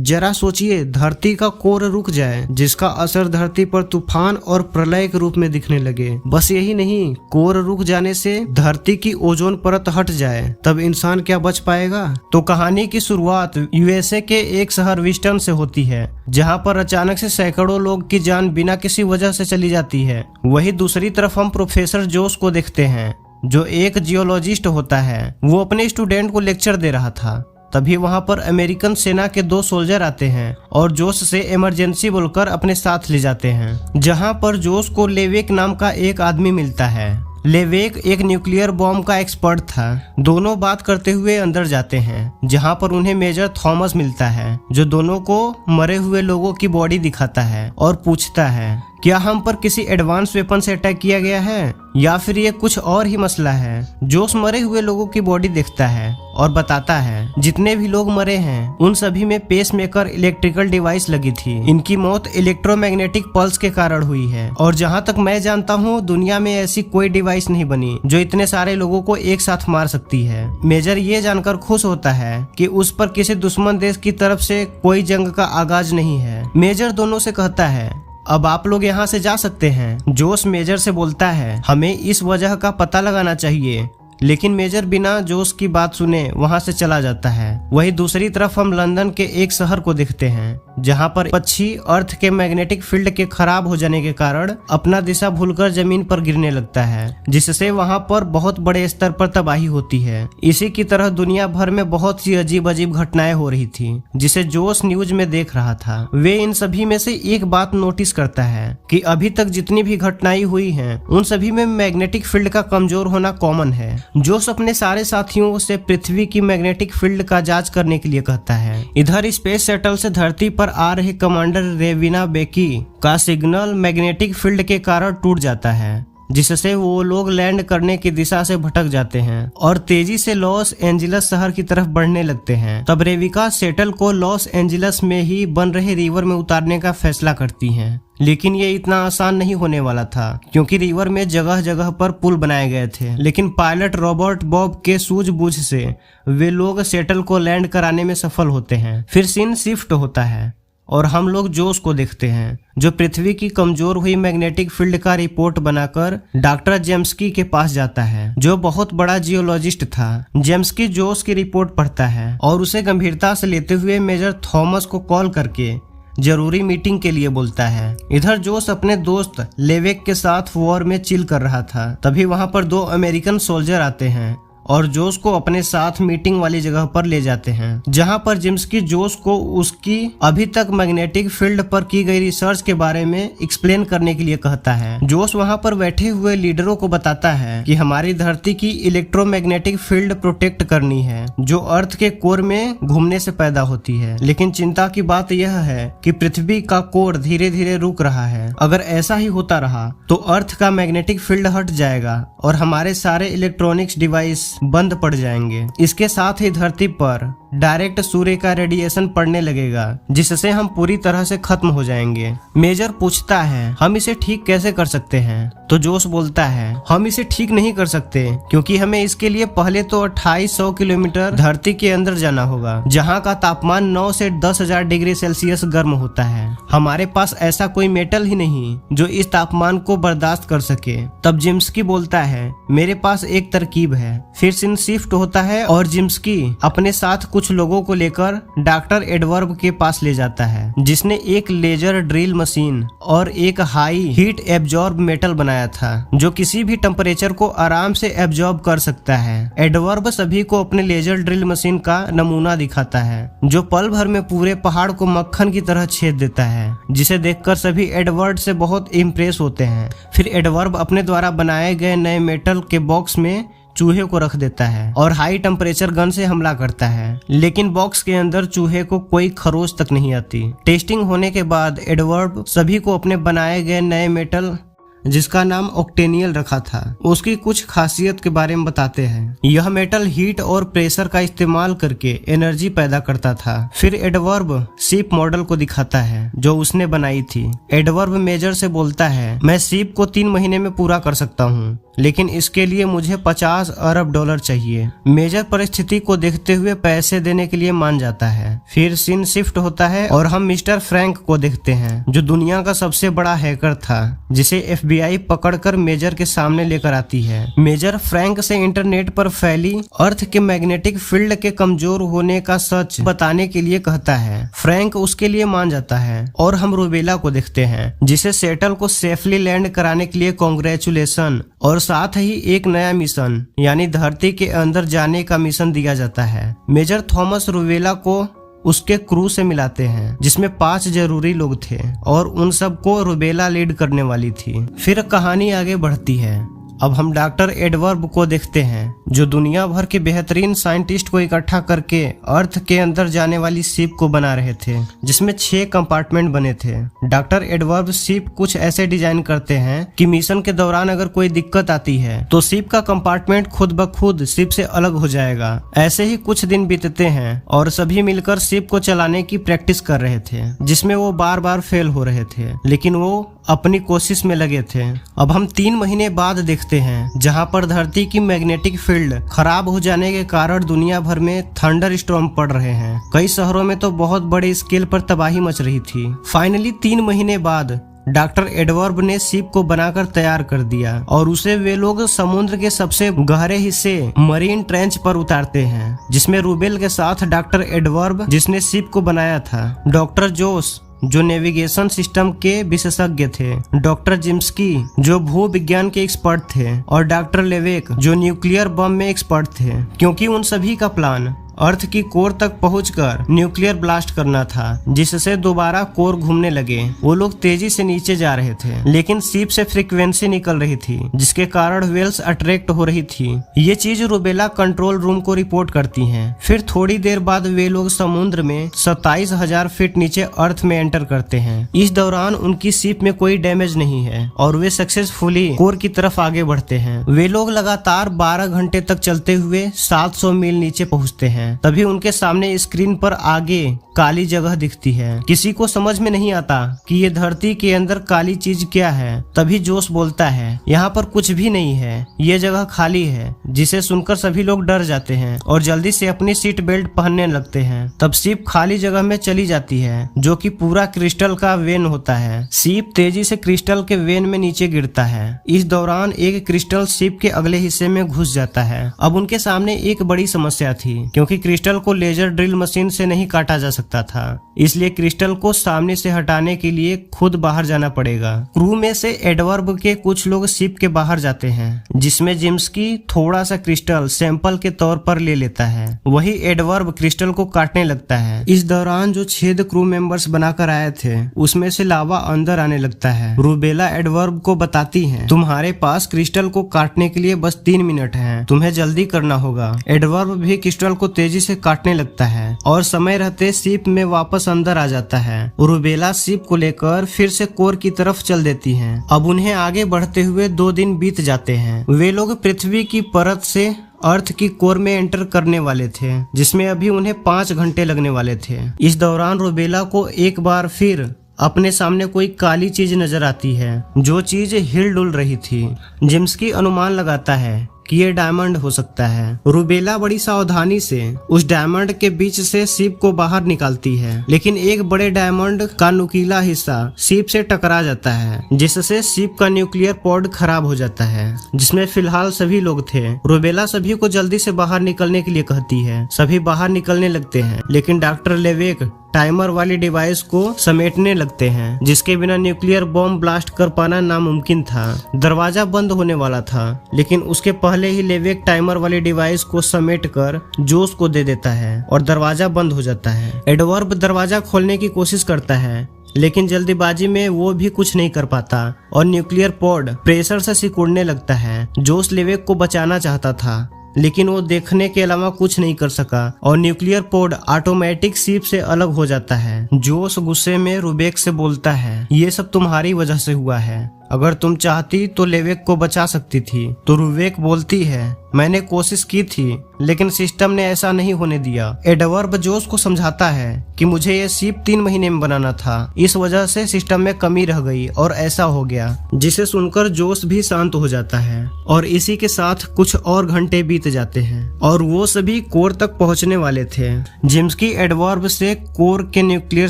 जरा सोचिए, धरती का कोर रुक जाए जिसका असर धरती पर तूफान और प्रलय के रूप में दिखने लगे। बस यही नहीं, कोर रुक जाने से धरती की ओजोन परत हट जाए, तब इंसान क्या बच पाएगा? तो कहानी की शुरुआत यूएसए के एक शहर विस्टन से होती है, जहां पर अचानक से सैकड़ों लोग की जान बिना किसी वजह से चली जाती है। वही दूसरी तरफ हम प्रोफेसर जोश को देखते हैं, जो एक जियोलॉजिस्ट होता है। वो अपने स्टूडेंट को लेक्चर दे रहा था। तभी वहां पर अमेरिकन सेना के 2 सोल्जर आते हैं और जोश से इमरजेंसी बोलकर अपने साथ ले जाते हैं, जहां पर जोश को लेवेक नाम का एक आदमी मिलता है। लेवेक एक न्यूक्लियर बॉम्ब का एक्सपर्ट था। दोनों बात करते हुए अंदर जाते हैं, जहां पर उन्हें मेजर थॉमस मिलता है, जो दोनों को मरे हुए लोगों की बॉडी दिखाता है और पूछता है, क्या हम पर किसी एडवांस वेपन से अटैक किया गया है या फिर ये कुछ और ही मसला है? जोश मरे हुए लोगों की बॉडी देखता है और बताता है, जितने भी लोग मरे हैं उन सभी में पेसमेकर इलेक्ट्रिकल डिवाइस लगी थी। इनकी मौत इलेक्ट्रोमैग्नेटिक पल्स के कारण हुई है और जहां तक मैं जानता हूं, दुनिया में ऐसी कोई डिवाइस नहीं बनी जो इतने सारे लोगों को एक साथ मार सकती है। मेजर ये जानकर खुश होता है कि उस पर किसी दुश्मन देश की तरफ से कोई जंग का आगाज नहीं है। मेजर दोनों से कहता है, अब आप लोग यहाँ से जा सकते हैं। जोश मेजर से बोलता है, हमें इस वजह का पता लगाना चाहिए, लेकिन मेजर बिना जोश की बात सुने वहां से चला जाता है। वही दूसरी तरफ हम लंदन के एक शहर को देखते हैं, जहां पर पक्षी अर्थ के मैग्नेटिक फील्ड के खराब हो जाने के कारण अपना दिशा भूलकर जमीन पर गिरने लगता है, जिससे वहां पर बहुत बड़े स्तर पर तबाही होती है। इसी की तरह दुनिया भर में बहुत सी अजीब अजीब घटनाएं हो रही थी, जिसे जोश न्यूज में देख रहा था। वे इन सभी में से एक बात नोटिस करता है कि अभी तक जितनी भी घटनाएं हुई हैं, उन सभी में मैग्नेटिक फील्ड का कमजोर होना कॉमन है। जोश अपने सारे साथियों से पृथ्वी की मैग्नेटिक फील्ड का जांच करने के लिए कहता है। इधर स्पेस शटल से धरती पर आ रहे कमांडर रेविना बेकी का सिग्नल मैग्नेटिक फील्ड के कारण टूट जाता है, जिससे वो लोग लैंड करने की दिशा से भटक जाते हैं और तेजी से लॉस एंजिलस शहर की तरफ बढ़ने लगते हैं। तब रेविका सेटल को लॉस एंजिलस में ही बन रहे रिवर में उतारने का फैसला करती हैं। लेकिन ये इतना आसान नहीं होने वाला था, क्योंकि रिवर में जगह जगह पर पुल बनाए गए थे। लेकिन पायलट रॉबर्ट बॉब के सूझबूझ से वे लोग सेटल को लैंड कराने में सफल होते हैं। फिर सीन शिफ्ट होता है और हम लोग जोश को देखते हैं, जो पृथ्वी की कमजोर हुई मैग्नेटिक फील्ड का रिपोर्ट बनाकर डॉक्टर जेम्सकी के पास जाता है, जो बहुत बड़ा जियोलॉजिस्ट था। जेम्सकी जोश की रिपोर्ट पढ़ता है और उसे गंभीरता से लेते हुए मेजर थॉमस को कॉल करके जरूरी मीटिंग के लिए बोलता है। इधर जोश अपने दोस्त लेवेक के साथ वॉर में चिल कर रहा था। तभी वहां पर 2 अमेरिकन सोल्जर आते हैं और जोश को अपने साथ मीटिंग वाली जगह पर ले जाते हैं, जहां पर जेम्सकी जोश को उसकी अभी तक मैग्नेटिक फील्ड पर की गई रिसर्च के बारे में एक्सप्लेन करने के लिए कहता है। जोश वहां पर बैठे हुए लीडरों को बताता है कि हमारी धरती की इलेक्ट्रोमैग्नेटिक फील्ड प्रोटेक्ट करनी है, जो अर्थ के कोर में घूमने से पैदा होती है। लेकिन चिंता की बात यह है कि पृथ्वी का कोर धीरे धीरे रुक रहा है। अगर ऐसा ही होता रहा तो अर्थ का मैग्नेटिक फील्ड हट जाएगा और हमारे सारे इलेक्ट्रॉनिक्स डिवाइस बंद पड़ जाएंगे। इसके साथ ही धरती पर डायरेक्ट सूर्य का रेडिएशन पड़ने लगेगा, जिससे हम पूरी तरह से खत्म हो जाएंगे। मेजर पूछता है, हम इसे ठीक कैसे कर सकते हैं? तो जोश बोलता है, हम इसे ठीक नहीं कर सकते, क्योंकि हमें इसके लिए पहले तो 2800 किलोमीटर धरती के अंदर जाना होगा, जहां का तापमान 9 से 10,000 डिग्री सेल्सियस गर्म होता है। हमारे पास ऐसा कोई मेटल ही नहीं जो इस तापमान को बर्दाश्त कर सके। तब जिम्सकी बोलता है, मेरे पास एक तरकीब है। फिर सीन शिफ्ट होता है और जिम्सकी अपने साथ कुछ लोगों को लेकर डॉक्टर एडवर्ब के पास ले जाता है, जिसने एक लेजर ड्रिल मशीन और एक हाई हीट एब्जॉर्ब मेटल बनाया था, जो किसी भी टेम्परेचर को आराम से एब्जॉर्ब कर सकता है। एडवर्ब सभी को अपने लेजर ड्रिल मशीन का नमूना दिखाता है, जो पल भर में पूरे पहाड़ को मक्खन की तरह छेद देता है, जिसे देखकर सभी एडवर्ब से बहुत इम्प्रेस होते हैं। फिर एडवर्ब अपने द्वारा बनाए गए नए मेटल के बॉक्स में चूहे को रख देता है और हाई टेम्परेचर गन से हमला करता है, लेकिन बॉक्स के अंदर चूहे को कोई खरोच तक नहीं आती। टेस्टिंग होने के बाद एडवर्ब सभी को अपने बनाए गए नए मेटल, जिसका नाम ऑक्टेनियल रखा था, उसकी कुछ खासियत के बारे में बताते हैं। यह मेटल हीट और प्रेशर का इस्तेमाल करके एनर्जी पैदा करता था। फिर एडवर्ब शिप मॉडल को दिखाता है जो उसने बनाई थी। एडवर्ब मेजर से बोलता है, मैं शिप को 3 महीने में पूरा कर सकता हूँ, लेकिन इसके लिए मुझे 50 अरब डॉलर चाहिए। मेजर परिस्थिति को देखते हुए पैसे देने के लिए मान जाता है। फिर सीन शिफ्ट होता है और हम मिस्टर फ्रैंक को देखते हैं जो दुनिया का सबसे बड़ा हैकर था, जिसे FBI पकड़कर मेजर के सामने लेकर आती है। मेजर फ्रैंक से इंटरनेट पर फैली अर्थ के मैग्नेटिक फील्ड के कमजोर होने का सच बताने के लिए कहता है। फ्रैंक उसके लिए मान जाता है और हम रूबेला को देखते हैं जिसे सेटल को सेफली लैंड कराने के लिए कांग्रेचुलेशन और साथ ही एक नया मिशन यानी धरती के अंदर जाने का मिशन दिया जाता है। मेजर थॉमस रूबेला को उसके क्रू से मिलाते हैं जिसमें 5 जरूरी लोग थे और उन सबको रूबेला लीड करने वाली थी। फिर कहानी आगे बढ़ती है। अब हम डॉक्टर एडवर्ब को देखते हैं जो दुनिया भर के बेहतरीन साइंटिस्ट को इकट्ठा करके अर्थ के अंदर जाने वाली शिप को बना रहे थे जिसमें 6 कंपार्टमेंट बने थे। डॉक्टर एडवर्ब शिप कुछ ऐसे डिजाइन करते हैं कि मिशन के दौरान अगर कोई दिक्कत आती है तो शिप का कंपार्टमेंट खुद ब खुद शिप से अलग हो जाएगा। ऐसे ही कुछ दिन बीतते हैं और सभी मिलकर शिप को चलाने की प्रैक्टिस कर रहे थे जिसमें वो बार बार फेल हो रहे थे, लेकिन वो अपनी कोशिश में लगे थे। अब हम 3 महीने बाद देखते हैं जहां पर धरती की मैग्नेटिक फील्ड खराब हो जाने के कारण दुनिया भर में थंडर स्टॉर्म पड़ रहे हैं। कई शहरों में तो बहुत बड़े स्केल पर तबाही मच रही थी। फाइनली 3 महीने बाद डॉक्टर एडवर्ब ने शिप को बनाकर तैयार कर दिया और उसे वे लोग समुद्र के सबसे गहरे हिस्से मरीन ट्रेंच पर उतारते हैं जिसमें रूबेल के साथ डॉक्टर एडवर्ब जिसने शिप को बनाया था, डॉक्टर जोस जो नेविगेशन सिस्टम के विशेषज्ञ थे, डॉक्टर जिम्स्की जो भू विज्ञान के एक्सपर्ट थे और डॉक्टर लेवेक जो न्यूक्लियर बम में एक्सपर्ट थे, क्योंकि उन सभी का प्लान अर्थ की कोर तक पहुंचकर न्यूक्लियर ब्लास्ट करना था जिससे दोबारा कोर घूमने लगे। वो लोग तेजी से नीचे जा रहे थे लेकिन शिप से फ्रीक्वेंसी निकल रही थी जिसके कारण वेल्स अट्रैक्ट हो रही थी। ये चीज रूबेला कंट्रोल रूम को रिपोर्ट करती हैं। फिर थोड़ी देर बाद वे लोग समुद्र में 27,000 फीट नीचे अर्थ में एंटर करते हैं। इस दौरान उनकी शिप में कोई डैमेज नहीं है और वे सक्सेसफुली कोर की तरफ आगे बढ़ते हैं। वे लोग लगातार 12 घंटे तक चलते हुए 700 मील नीचे पहुँचते हैं। तभी उनके सामने स्क्रीन पर आगे काली जगह दिखती है। किसी को समझ में नहीं आता कि ये धरती के अंदर काली चीज क्या है। तभी जोश बोलता है, यहाँ पर कुछ भी नहीं है, ये जगह खाली है, जिसे सुनकर सभी लोग डर जाते हैं और जल्दी से अपनी सीट बेल्ट पहनने लगते हैं। तब शिप खाली जगह में चली जाती है जो कि पूरा क्रिस्टल का वेन होता है। शिप तेजी से क्रिस्टल के वेन में नीचे गिरता है। इस दौरान एक क्रिस्टल शिप के अगले हिस्से में घुस जाता है। अब उनके सामने एक बड़ी समस्या थी क्योंकि क्रिस्टल को लेजर ड्रिल मशीन से नहीं काटा जा सकता था, इसलिए क्रिस्टल को सामने से हटाने के लिए खुद बाहर जाना पड़ेगा। क्रू में से एडवर्ब के कुछ लोग शिप के बाहर जाते हैं जिसमें जिम्स्की थोड़ा सा क्रिस्टल सैंपल के तौर पर ले लेता है। वही एडवर्ब क्रिस्टल को काटने लगता है। इस दौरान जो 6 क्रू मेंबर्स बनाकर आए थे उसमें से लावा अंदर आने लगता है। रूबेला एडवर्ब को बताती है, तुम्हारे पास क्रिस्टल को काटने के लिए बस 3 मिनट है, तुम्हें जल्दी करना होगा। एडवर्ब भी क्रिस्टल को तेजी से काटने लगता है और समय रहते शिप में वापस अंदर आ जाता है। रूबेला शिप को लेकर फिर से कोर की तरफ चल देती हैं। अब उन्हें आगे बढ़ते हुए 2 दिन बीत जाते हैं। वे लोग पृथ्वी की परत से अर्थ की कोर में एंटर करने वाले थे जिसमें अभी उन्हें 5 घंटे लगने वाले थे। इस दौरान रूबेला को एक बार फिर अपने सामने कोई काली चीज नजर आती है जो चीज हिल डुल रही थी। जिम्स्की अनुमान लगाता है कि ये डायमंड हो सकता है। रूबेला बड़ी सावधानी से उस डायमंड के बीच से शिप को बाहर निकालती है, लेकिन एक बड़े डायमंड का नुकीला हिस्सा शिप से टकरा जाता है जिससे शिप का न्यूक्लियर पॉड खराब हो जाता है जिसमें फिलहाल सभी लोग थे। रूबेला सभी को जल्दी से बाहर निकलने के लिए कहती है। सभी बाहर निकलने लगते हैं लेकिन डॉक्टर लेवेक टाइमर वाली डिवाइस को समेटने लगते हैं जिसके बिना न्यूक्लियर बॉम्ब ब्लास्ट कर पाना नामुमकिन था। दरवाजा बंद होने वाला था लेकिन उसके पहले ही लेवेक टाइमर वाली डिवाइस को समेट कर जोश को दे देता है और दरवाजा बंद हो जाता है। एडवर्ब दरवाजा खोलने की कोशिश करता है लेकिन जल्दीबाजी में वो भी कुछ नहीं कर पाता और न्यूक्लियर पॉड प्रेशर से सिकुड़ने लगता है। जोश लेवेक को बचाना चाहता था लेकिन वो देखने के अलावा कुछ नहीं कर सका और न्यूक्लियर पॉड ऑटोमेटिक शिप से अलग हो जाता है। जोश गुस्से में रूबेक से बोलता है, ये सब तुम्हारी वजह से हुआ है। अगर तुम चाहती तो लेवेक को बचा सकती थी। तो रुवेक बोलती है, मैंने कोशिश की थी लेकिन सिस्टम ने ऐसा नहीं होने दिया। एडवर्ब जोस को समझाता है कि मुझे ये शिप 3 महीने में बनाना था, इस वजह से सिस्टम में कमी रह गई और ऐसा हो गया। जिसे सुनकर जोस भी शांत हो जाता है और इसी के साथ कुछ और घंटे बीत जाते हैं और वो सभी कोर तक पहुंचने वाले थे। जिम्स्की एडवर्ब से कोर के न्यूक्लियर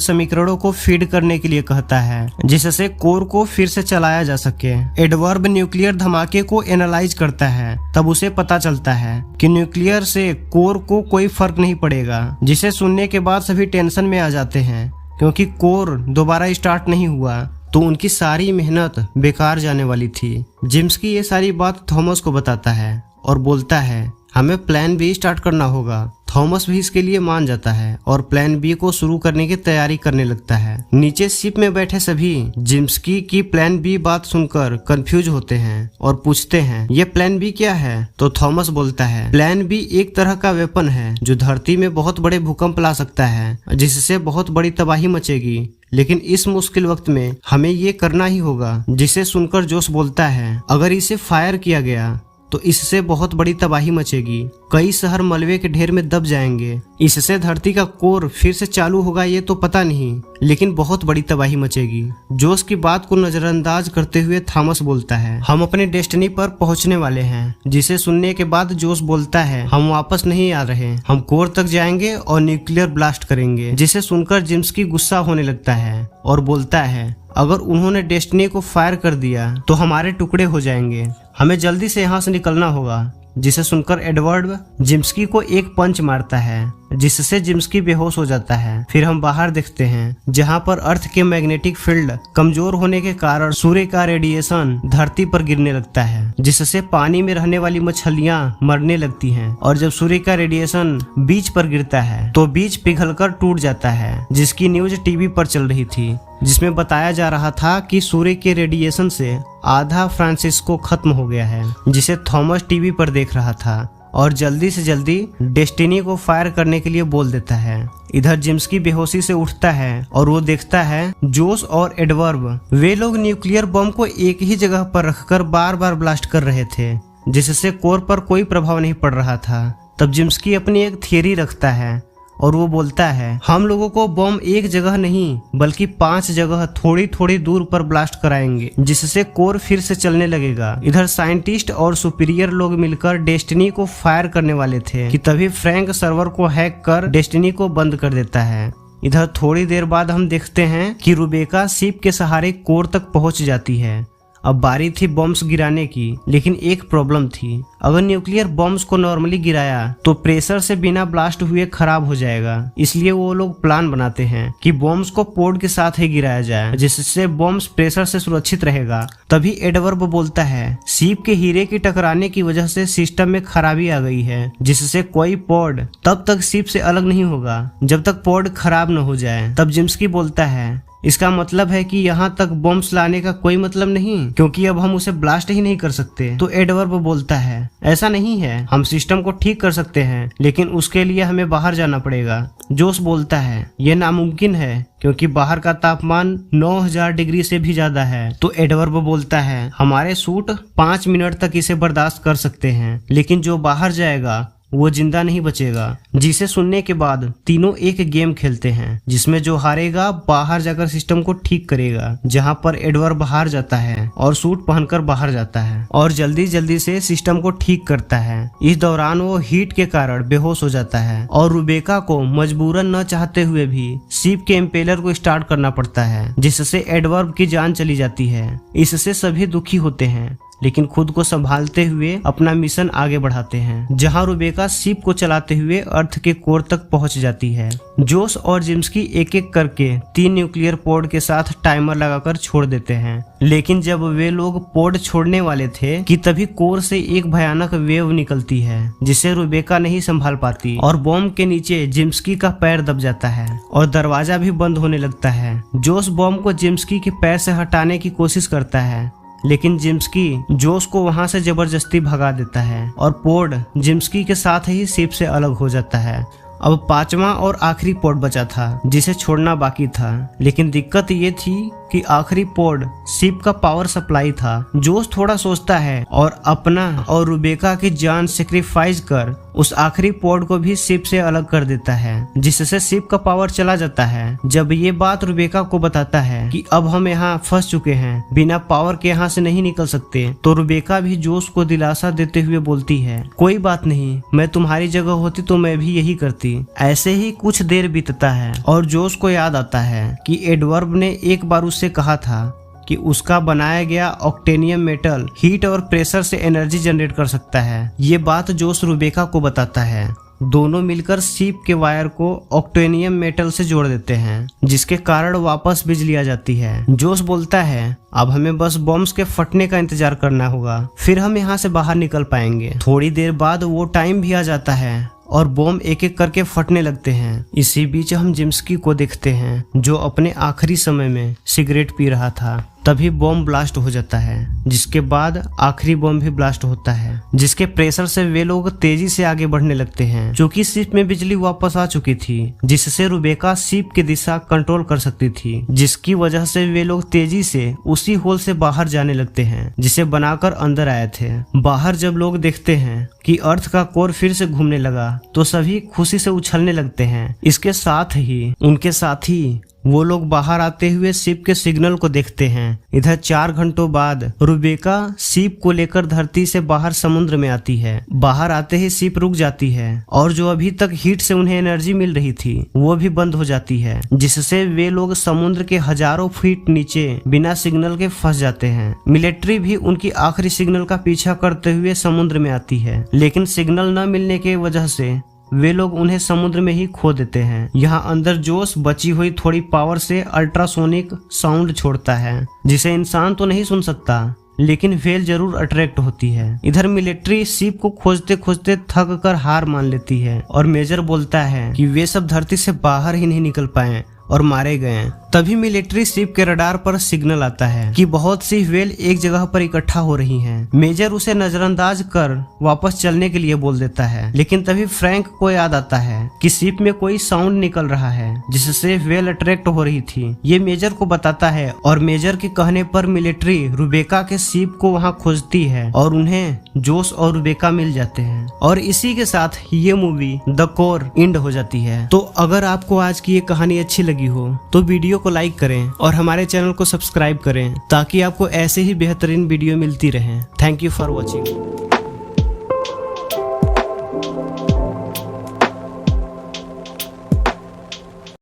समीकरणों को फीड करने के लिए कहता है जिससे कोर को फिर से चलाया जा सके। एडवर्ब न्यूक्लियर धमाके को एनालाइज करता है, तब उसे पता चलता है कि न्यूक्लियर से कोर को कोई फर्क नहीं पड़ेगा। जिसे सुनने के बाद सभी टेंशन में आ जाते हैं क्योंकि कोर दोबारा स्टार्ट नहीं हुआ तो उनकी सारी मेहनत बेकार जाने वाली थी। जिम्स्की ये सारी बात थॉमस को बताता है और बोलता है हमें प्लान बी स्टार्ट करना होगा। थॉमस भी इसके लिए मान जाता है और प्लान बी को शुरू करने की तैयारी करने लगता है। नीचे शिप में बैठे सभी जिम्स्की की प्लान बी बात सुनकर कंफ्यूज होते हैं और पूछते हैं ये प्लान बी क्या है। तो थॉमस बोलता है प्लान बी एक तरह का वेपन है जो धरती में बहुत बड़े भूकंप ला सकता है जिससे बहुत बड़ी तबाही मचेगी, लेकिन इस मुश्किल वक्त में हमें ये करना ही होगा। जिसे सुनकर जोस बोलता है अगर इसे फायर किया गया तो इससे बहुत बड़ी तबाही मचेगी, कई शहर मलबे के ढेर में दब जाएंगे। इससे धरती का कोर फिर से चालू होगा ये तो पता नहीं, लेकिन बहुत बड़ी तबाही मचेगी। जोस की बात को नजरअंदाज करते हुए थॉमस बोलता है हम अपने डेस्टिनी पर पहुंचने वाले हैं। जिसे सुनने के बाद जोस बोलता है हम वापस नहीं आ रहे, हम कोर तक जाएंगे और न्यूक्लियर ब्लास्ट करेंगे। जिसे सुनकर जिम्स्की गुस्सा होने लगता है और बोलता है अगर उन्होंने डेस्टिनी को फायर कर दिया तो हमारे टुकड़े हो जाएंगे, हमें जल्दी से यहाँ से निकलना होगा। जिसे सुनकर एडवर्ड जिम्स्की को एक पंच मारता है जिससे जिम्स्की बेहोश हो जाता है। फिर हम बाहर देखते हैं जहाँ पर अर्थ के मैग्नेटिक फील्ड कमजोर होने के कारण सूर्य का रेडिएशन धरती पर गिरने लगता है जिससे पानी में रहने वाली मछलियां मरने लगती हैं। और जब सूर्य का रेडिएशन बीच पर गिरता है तो बीच पिघलकर टूट जाता है, जिसकी न्यूज टीवी पर चल रही थी जिसमें बताया जा रहा था कि सूर्य के रेडिएशन से आधा फ्रांसिस्को खत्म हो गया है। जिसे थॉमस टीवी पर देख रहा था और जल्दी से जल्दी डेस्टिनी को फायर करने के लिए बोल देता है। इधर जिम्स्की बेहोशी से उठता है और वो देखता है जोस और एडवर्ब वे लोग न्यूक्लियर बम को एक ही जगह पर रखकर बार बार ब्लास्ट कर रहे थे जिससे कोर पर कोई प्रभाव नहीं पड़ रहा था। तब जिम्स्की अपनी एक थियरी रखता है और वो बोलता है हम लोगों को बम एक जगह नहीं बल्कि 5 जगह थोड़ी थोड़ी दूर पर ब्लास्ट कराएंगे जिससे कोर फिर से चलने लगेगा। इधर साइंटिस्ट और सुपीरियर लोग मिलकर डेस्टिनी को फायर करने वाले थे कि तभी फ्रैंक सर्वर को हैक कर डेस्टिनी को बंद कर देता है। इधर थोड़ी देर बाद हम देखते हैं कि रुबेका शिप के सहारे कोर तक पहुंच जाती है। अब बारी थी बॉम्ब्स गिराने की, लेकिन एक प्रॉब्लम थी। अगर न्यूक्लियर बॉम्ब्स को नॉर्मली गिराया तो प्रेशर से बिना ब्लास्ट हुए खराब हो जाएगा। इसलिए वो लोग प्लान बनाते हैं कि बॉम्ब्स को पोर्ट के साथ ही गिराया जाए जिससे बॉम्ब्स प्रेशर से सुरक्षित रहेगा। तभी एडवर्ब बोलता है शिप के हीरे की टकराने की वजह से सिस्टम में खराबी आ गई है जिससे कोई पॉड तब तक शिप से अलग नहीं होगा जब तक पॉड खराब न हो जाए। तब जिम्स्की बोलता है इसका मतलब है कि यहाँ तक बॉम्ब्स लाने का कोई मतलब नहीं क्योंकि अब हम उसे ब्लास्ट ही नहीं कर सकते। तो एडवर्ब बोलता है ऐसा नहीं है, हम सिस्टम को ठीक कर सकते हैं लेकिन उसके लिए हमें बाहर जाना पड़ेगा। जोस बोलता है ये नामुमकिन है क्योंकि बाहर का तापमान 9000 डिग्री से भी ज्यादा है। तो एडवर्ब बोलता है हमारे सूट 5 मिनट तक इसे बर्दाश्त कर सकते हैं लेकिन जो बाहर जाएगा वो जिंदा नहीं बचेगा। जिसे सुनने के बाद तीनों एक गेम खेलते हैं जिसमें जो हारेगा बाहर जाकर सिस्टम को ठीक करेगा, जहां पर एडवर्ब हार जाता है और सूट पहनकर बाहर जाता है और जल्दी जल्दी से सिस्टम को ठीक करता है। इस दौरान वो हीट के कारण बेहोश हो जाता है और रुबेका को मजबूरन न चाहते हुए भी शिप के इम्पेलर को स्टार्ट करना पड़ता है जिससे एडवर्ब की जान चली जाती है। इससे सभी दुखी होते हैं लेकिन खुद को संभालते हुए अपना मिशन आगे बढ़ाते हैं, जहां रुबेका शिप को चलाते हुए अर्थ के कोर तक पहुंच जाती है। जोस और जिम्स्की एक एक करके 3 न्यूक्लियर पोड के साथ टाइमर लगाकर छोड़ देते हैं, लेकिन जब वे लोग पोड छोड़ने वाले थे कि तभी कोर से एक भयानक वेव निकलती है जिसे रुबेका नहीं संभाल पाती और बॉम्ब के नीचे जिम्स्की का पैर दब जाता है और दरवाजा भी बंद होने लगता है। जोस बॉम्ब को जिम्स्की के पैर से हटाने की कोशिश करता है लेकिन जिम्स्की जोस को वहां से जबरदस्ती भगा देता है और पोड जिम्स्की के साथ ही शिप से अलग हो जाता है। अब 5वां और आखिरी पोड बचा था जिसे छोड़ना बाकी था, लेकिन दिक्कत ये थी कि आखिरी पोर्ट शिप का पावर सप्लाई था। जोश थोड़ा सोचता है और अपना और रुबेका की जान सेक्रीफाइस कर उस आखिरी पोर्ट को भी शिप से अलग कर देता है, जिससे शिप का पावर चला जाता है। जब ये बात रुबेका को बताता है कि अब हम यहाँ फंस चुके हैं, बिना पावर के यहाँ से नहीं निकल सकते, तो रुबेका भी जोश को दिलासा देते हुए बोलती है, कोई बात नहीं, मैं तुम्हारी जगह होती तो मैं भी यही करती। ऐसे ही कुछ देर बीतता है और जोश को याद आता है कि एडवर्ब ने एक बार उससे कहा था कि उसका बनाया गया ऑक्टेनियम मेटल हीट और प्रेशर से एनर्जी जनरेट कर सकता है। ये बात जोश रुबेका को बताता है। दोनों मिलकर शिप के वायर को ऑक्टेनियम मेटल से जोड़ देते हैं, जिसके कारण वापस बिजली आ जाती है। जोश बोलता है, अब हमें बस बॉम्ब्स के फटने का इंतजार करना होगा, फिर हम यहाँ से बाहर निकल पाएंगे। थोड़ी देर बाद वो टाइम भी आ जाता है और बॉम्ब एक एक करके फटने लगते हैं। इसी बीच हम जिम्स्की को देखते हैं, जो अपने आखिरी समय में सिगरेट पी रहा था। तभी बॉम्ब ब्लास्ट हो जाता है, जिसके बाद आखिरी बॉम्ब भी ब्लास्ट होता है, जिसके प्रेशर से वे लोग तेजी से आगे बढ़ने लगते हैं। क्योंकि शिप में बिजली वापस आ चुकी थी, जिससे रुबेका शिप की दिशा कंट्रोल कर सकती थी, जिसकी वजह से वे लोग तेजी से उसी होल से बाहर जाने लगते हैं जिसे बनाकर अंदर आए थे। बाहर जब लोग देखते हैं कि अर्थ का कोर फिर से घूमने लगा, तो सभी खुशी से उछलने लगते हैं। इसके साथ ही उनके साथी वो लोग बाहर आते हुए शिप के सिग्नल को देखते हैं। इधर 4 घंटों बाद रुबेका शिप को लेकर धरती से बाहर समुद्र में आती है। बाहर आते ही शिप रुक जाती है और जो अभी तक हीट से उन्हें एनर्जी मिल रही थी वो भी बंद हो जाती है, जिससे वे लोग समुद्र के हजारों फीट नीचे बिना सिग्नल के फंस जाते हैं। मिलिट्री भी उनकी आखिरी सिग्नल का पीछा करते हुए समुद्र में आती है, लेकिन सिग्नल न मिलने की वजह से वे लोग उन्हें समुद्र में ही खो देते हैं। यहाँ अंदर जोश बची हुई थोड़ी पावर से अल्ट्रासोनिक साउंड छोड़ता है, जिसे इंसान तो नहीं सुन सकता, लेकिन व्हेल जरूर अट्रैक्ट होती है। इधर मिलिट्री शिप को खोजते खोजते थक कर हार मान लेती है और मेजर बोलता है कि वे सब धरती से बाहर ही नहीं निकल पाए और मारे गए। तभी मिलिट्री शिप के रडार पर सिग्नल आता है कि बहुत सी व्हेल एक जगह पर इकट्ठा हो रही हैं। मेजर उसे नजरअंदाज कर वापस चलने के लिए बोल देता है, लेकिन तभी फ्रैंक को याद आता है कि शिप में कोई साउंड निकल रहा है, जिससे व्हेल अट्रैक्ट हो रही थी। ये मेजर को बताता है और मेजर के कहने पर मिलिट्री रुबेका के शिप को वहाँ खोजती है और उन्हें जोश और रुबेका मिल जाते हैं। और इसी के साथ ये मूवी द कोर एंड हो जाती है। तो अगर आपको आज की ये कहानी अच्छी लगी हो तो वीडियो को लाइक करें और हमारे चैनल को सब्सक्राइब करें, ताकि आपको ऐसे ही बेहतरीन वीडियो मिलती रहें। Thank you for watching.